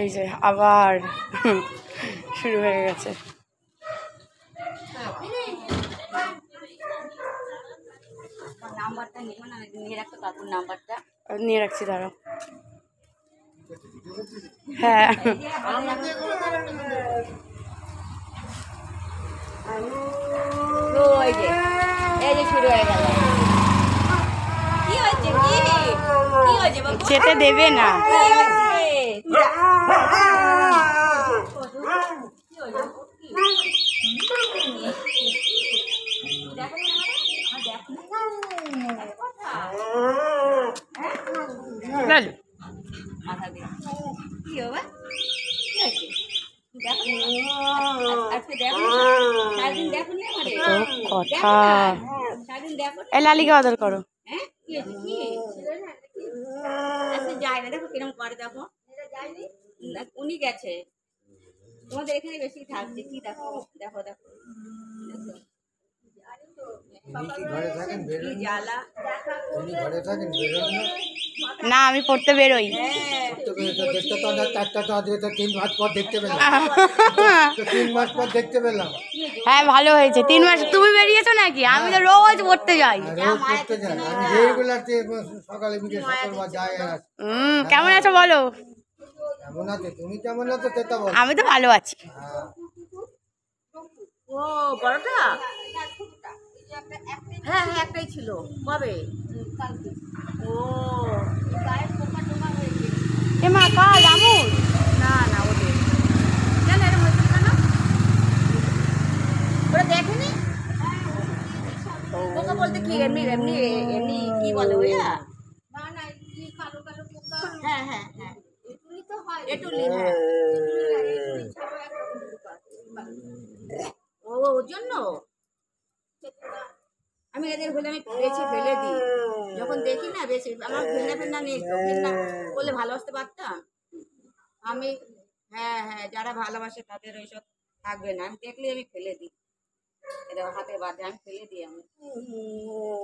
এই যে আবার শুরু হয়ে গেছে। নাম্বারটা নিয়ে রাখতো, কাকুর নাম্বারটা নিয়ে রাখছি, দাঁড়াও। হ্যাঁ এই যে শুরু হয়ে গেল। কি হয়েছে? কি হয়েছে বাবু? যেতে দেবে না। কথা এই লালিকে অর্ডার করো। যায় না, দেখো কিরকম করে, দেখো উনি গেছে, তোমাদের এখানে বেশি থাকছে। কি দেখো দেখো দেখো না, আমি পড়তে বেরোই। হ্যাঁ ভালো হয়েছে, 3 মাস। তুমি বেরিয়েছো নাকি? আমি তো রোজ পড়তে যাই। কেমন আছো বলো? আমি তো ভালো আছি। ও বড়টা? হ্যাঁ হ্যাঁ, একটাই ছিল। কবে? ও এ মা কাল আমুর না না, ওদের কেন এরকম হয়েছিল? কেন ওরা দেখেনি? পোকা বলতে কি এমনি এমনি এমনি কি বলে ওইয়া? হ্যাঁ হ্যাঁ হ্যাঁ, এটুলি। হ্যাঁ ও, ওর জন্য আমি এদের হলে আমি বেছে ফেলে দিই যখন দেখি না। বেছে আমার ফেন্না ফেন্না নেই তো, ফেন্না বলে ভালোবাসতে পারতাম আমি। হ্যাঁ হ্যাঁ, যারা ভালোবাসে তাদের ওইসব থাকবে না। আমি দেখলে আমি ফেলে দিই, এটা হাতে বাঁধে আমি ফেলে দিই। আমি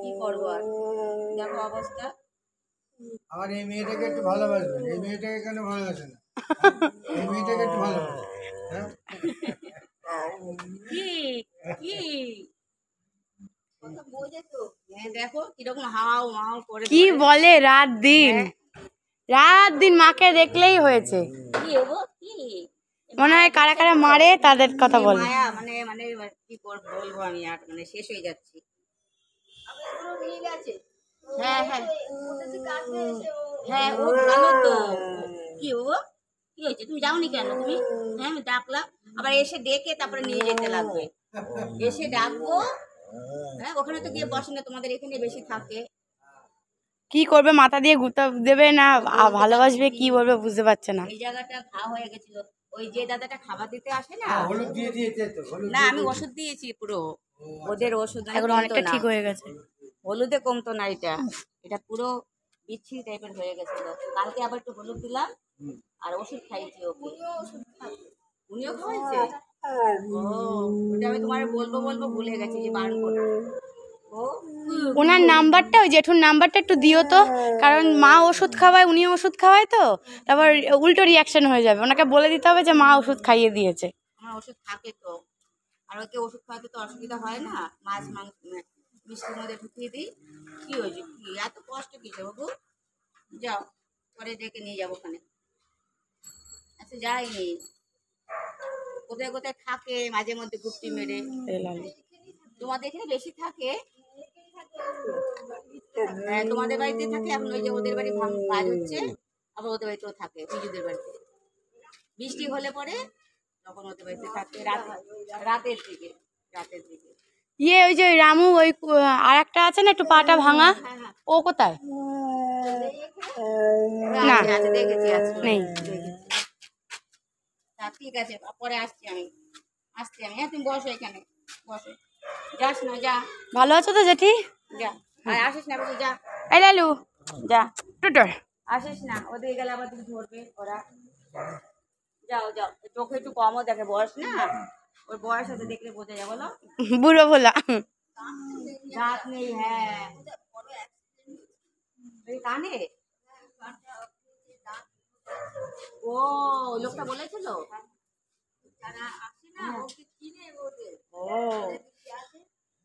কি করবো আর, দেখো অবস্থা। আর এই মেয়েটাকে একটু ভালোবাসবেন। এই মেয়েটাকে কেন ভালোবাসে না? এই মেয়েটাকে একটু ভালোবাসে। কি কি দেখো কিরকম হাও মাও করে কি বলে, রাত দিন মাকে দেখলেই হয়েছে। কি হবো? কি মনে হয় কারা কারা মারে তাদের কথা বলে। মায়া মানে মানে কি বলবো আমি, আর মানে শেষ হয়ে যাচ্ছি। হ্যাঁ হ্যাঁ হ্যাঁ, ও ভালো তো। কি হবো? কি হয়েছে? তুমি যাওনি কেন? তুমি হ্যাঁ, আমি ডাকলাম, আবার এসে ডেকে তারপরে নিয়ে যেতে লাগবে। এসে ডাকবো, হ্যাঁ ওখানে তো গিয়ে বসে না, তোমাদের এখানে বেশি থাকে। কি করবে, মাথা দিয়ে গুঁতা দেবে না ভালোবাসবে, কি বলবে বুঝতে পারছে না। এই জায়গাটা ঘা হয়ে গেছিল। ওই যে দাদাটা খাবার দিতে আসে না, হলুদ দিয়ে দিয়েছে তো। না আমি ওষুধ দিয়েছি পুরো। ওদের ওষুধ এখন অনেকটা ঠিক হয়ে গেছে। হলুদে কমতো না, এটা এটা পুরো বিচ্ছিরি টাইপের হয়ে গেছিল। কালকে আবার একটু হলুদ দিলাম আর ওষুধ খাইছি ওকে। উনিও খাওয়াইছে? ও, ওটা আমি তোমার বলবো বলবো ভুলে গেছি যে বারণ করবো। ওনার নাম্বারটা, ওই জেঠুর নাম্বারটা একটু দিও তো, কারণ মা ওষুধ খাওয়ায়, উনি ওষুধ খাওয়ায় তো, তারপর উল্টো রিয়াকশন হয়ে যাবে। ওনাকে বলে দিতে হবে যে মা ওষুধ খাইয়ে দিয়েছে। আমার ওষুধ থাকে তো, আর ওকে ওষুধ খাওয়াতে তো অসুবিধা হয় না। মাছ মাংস মিষ্টির মধ্যে ঢুকিয়ে দিই। কি হয়েছে? কি এত কষ্ট কিসে বাবু? যাও, পরে ডেকে নিয়ে যাবো ওখানে। আচ্ছা যাইনি, কোথায় কোথায় থাকে মাঝে মধ্যে গুপ্তি মেরে। তোমাদের এখানে বেশি থাকে? হ্যাঁ তোমাদের বাড়িতে থাকে। এখন ওই যে ওদের বাড়ি কাজ হচ্ছে, আবার ওদের বাড়িতেও থাকে, বিজুদের বাড়িতে। বৃষ্টি হলে পরে তখন ওদের বাড়িতে থাকে রাতের দিকে। ওই যে রামু, ওই আর একটা আছে না একটু পাটা ভাঙা, ও কোথায়? না নেই। ঠিক আছে, পরে আসছি আমি। হ্যাঁ তুমি বসো এখানে, বসো। যাস না, যা। ভালো আছো তো জেঠি? যা, আর আসিস না বাবু, যা। এই লালু যা, টুটর আসিস না, ওদের গেলে আবার তুমি ধরবে ওরা। যাও যাও, চোখে একটু কমও দেখে, বয়স না, ওর বয়স হতে দেখলে বোঝা যায়। বলো বুড়ো ভোলা দাঁত নেই। হ্যাঁ কানে ও ওই লোকটা বলেছিল ও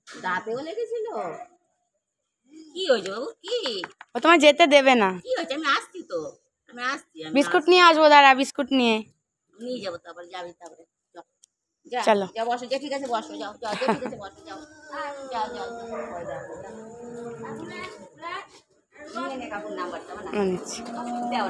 দাঁতেও লেগেছিল। কি হয়েছে বাবু কি ও তোমায় যেতে দেবে না। কি হয়েছে? আমি আসছি তো, আমি আসছি, আমি বিস্কুট নিয়ে আসবো, দাঁড়া বিস্কুট নিয়ে। নিয়ে যাবো, তারপরে যাবি, তারপরে যা চলো। যা বসো, যে ঠিক আছে বসো, যাও যাও, যে ঠিক আছে বসো, যাও যাও যাও ওই দেখো, নিয়ে নে কাকুর নাম্বারটা, নিচ্ছি। দাও।